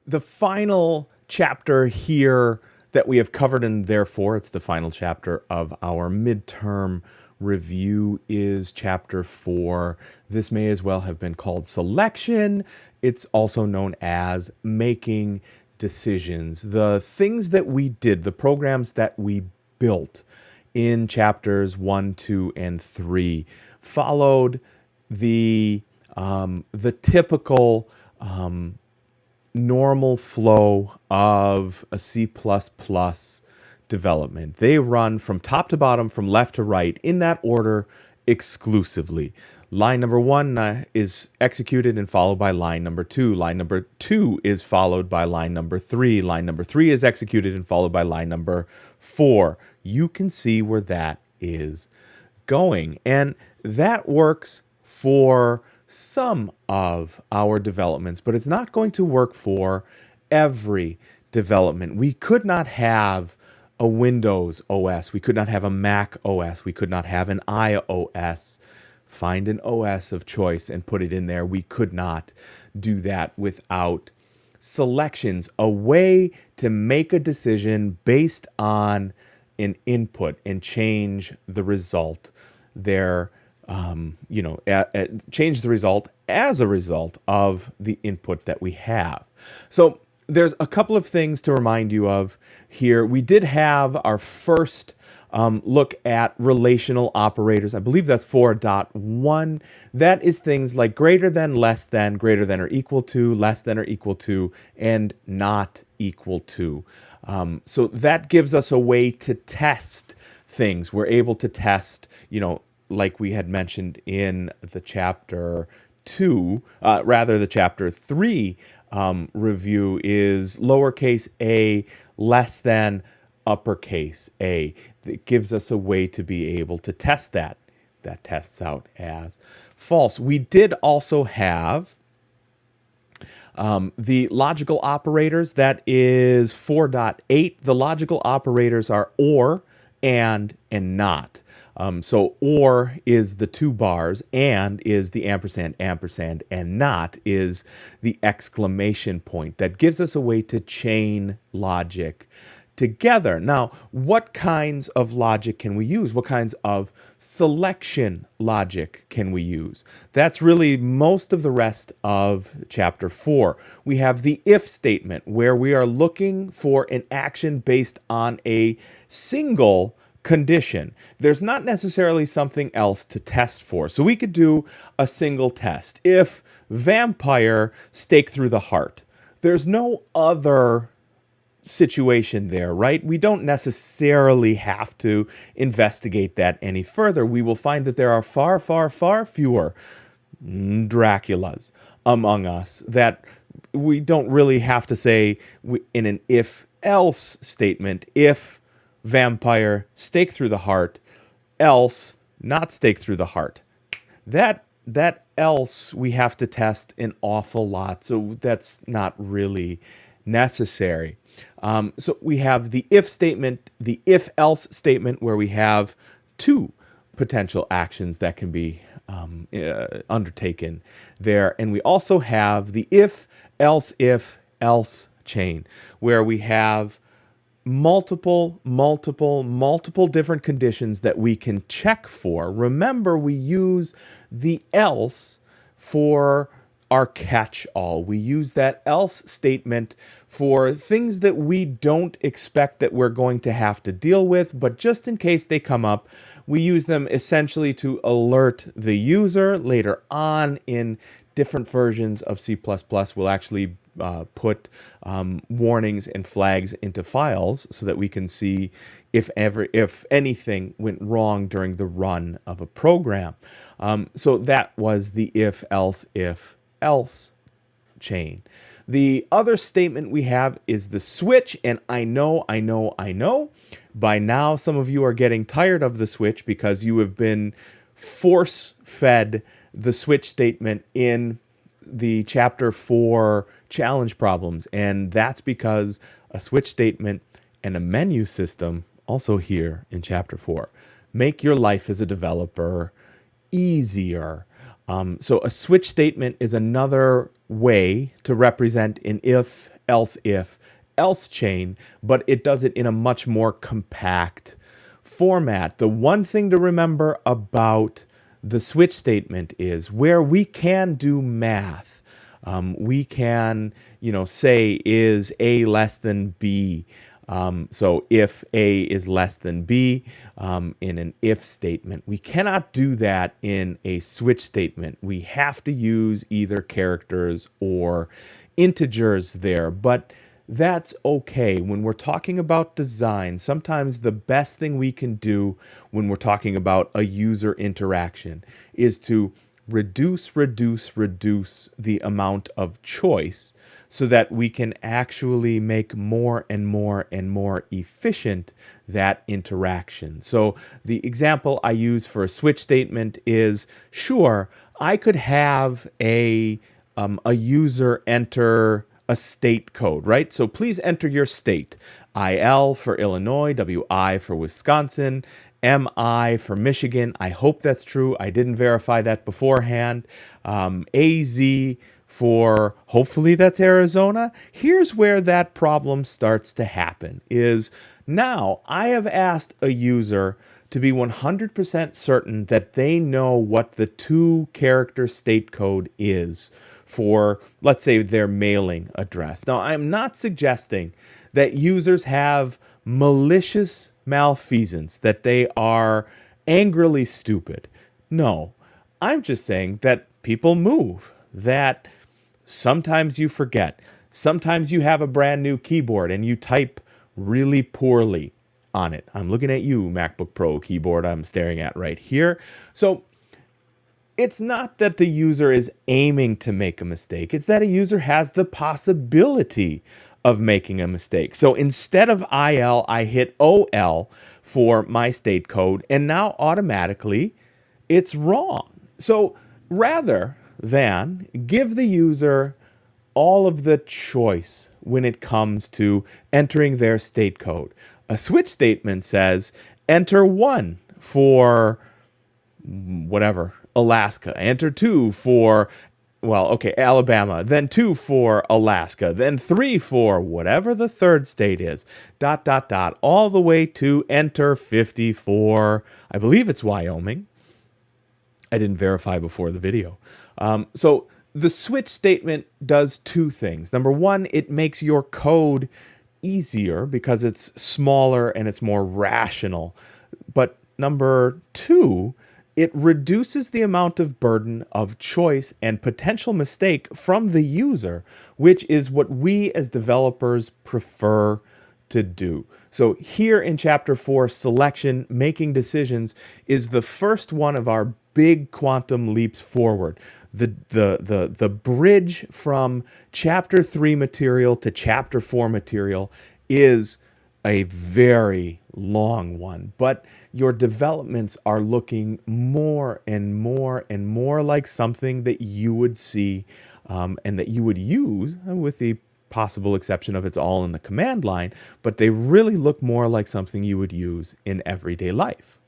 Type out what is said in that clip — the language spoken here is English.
the final chapter here that we have covered, and therefore it's the final chapter of our midterm review, is chapter 4. This may as well have been called selection. It's also known as making decisions. The things that we did, the programs that we built in chapters 1, 2, and 3 followed the typical normal flow of a C++ development. They run from top to bottom, from left to right, in that order exclusively. Line number 1 is executed and followed by line number 2. Line number 2 is followed by line number 3. Line number 3 is executed and followed by line number 4. You can see where that is going. And that works for some of our developments, but it's not going to work for every development. We could not have a Windows OS. We could not have a Mac OS. We could not have an iOS. Find an OS of choice and put it in there. We could not do that without selections, a way to make a decision based on an input and change the result there. Change the result as a result of the input that we have. So there's a couple of things to remind you of here. We did have our first look at relational operators. I believe that's 4.1. That is things like greater than, less than, greater than or equal to, less than or equal to, and not equal to. So that gives us a way to test things. We're able to test, like we had mentioned in the chapter 2, the chapter 3 review, is lowercase a less than uppercase a. It gives us a way to be able to test that. That tests out as false. We did also have the logical operators. That is 4.8. The logical operators are or, and not. So or is the 2 bars, and is the ampersand, and not is the exclamation point. That gives us a way to chain logic together. Now, what kinds of logic can we use? What kinds of selection logic can we use? That's really most of the rest of chapter 4. We have the if statement, where we are looking for an action based on a single condition. There's not necessarily something else to test for. So we could do a single test. If vampire stake through the heart, there's no other situation there, right? We don't necessarily have to investigate that any further. We will find that there are far, far, far fewer Draculas among us, that we don't really have to say in an if-else statement, if vampire stake through the heart, else not stake through the heart. That else we have to test an awful lot, so that's not really necessary. So we have the if statement, the if-else statement, where we have 2 potential actions that can be undertaken there. And we also have the if-else chain, where we have multiple different conditions that we can check for. Remember, we use the else for our catch-all. We use that else statement for things that we don't expect that we're going to have to deal with, but just in case they come up, we use them essentially to alert the user. Later on in different versions of C++, we'll actually put warnings and flags into files so that we can see if anything went wrong during the run of a program. So that was the if-else chain. The other statement we have is the switch, and I know. By now, some of you are getting tired of the switch because you have been force-fed the switch statement in the chapter 4 challenge problems, and that's because a switch statement and a menu system, also here in chapter 4, make your life as a developer easier. So a switch statement is another way to represent an if, else chain, but it does it in a much more compact format. The one thing to remember about the switch statement is where we can do math. We can, say is A less than B. So if A is less than B in an if statement, we cannot do that in a switch statement. We have to use either characters or integers there, but that's okay. When we're talking about design, sometimes the best thing we can do when we're talking about a user interaction is to reduce the amount of choice so that we can actually make more and more efficient that interaction. So the example I use for a switch statement is, sure, I could have a user enter a state code, right? So please enter your state. IL for Illinois, WI for Wisconsin, MI for Michigan. I hope that's true. I didn't verify that beforehand. AZ for, hopefully that's Arizona. Here's where that problem starts to happen is now I have asked a user to be 100% certain that they know what the 2-character state code is for, let's say, their mailing address. Now, I'm not suggesting that users have malicious malfeasance, that they are angrily stupid. No, I'm just saying that people move, that sometimes you forget. Sometimes you have a brand new keyboard and you type really poorly on it. I'm looking at you, MacBook Pro keyboard I'm staring at right here. So it's not that the user is aiming to make a mistake. It's that a user has the possibility of making a mistake. So instead of IL, I hit OL for my state code, and now automatically it's wrong. So rather than give the user all of the choice when it comes to entering their state code, a switch statement says enter 1 for whatever, Alaska, enter 2 for, Alabama, then 2 for Alaska, then 3 for whatever the third state is, ... all the way to enter 50 for, I believe it's Wyoming. I didn't verify before the video. So the switch statement does 2 things. Number 1, it makes your code easier because it's smaller and it's more rational. But number 2, it reduces the amount of burden of choice and potential mistake from the user, which is what we as developers prefer to do. So here in Chapter 4, selection, making decisions, is the first one of our big quantum leaps forward. The bridge from Chapter 3 material to Chapter 4 material is a very long one, but your developments are looking more and more like something that you would see and that you would use, with the possible exception of it's all in the command line, but they really look more like something you would use in everyday life.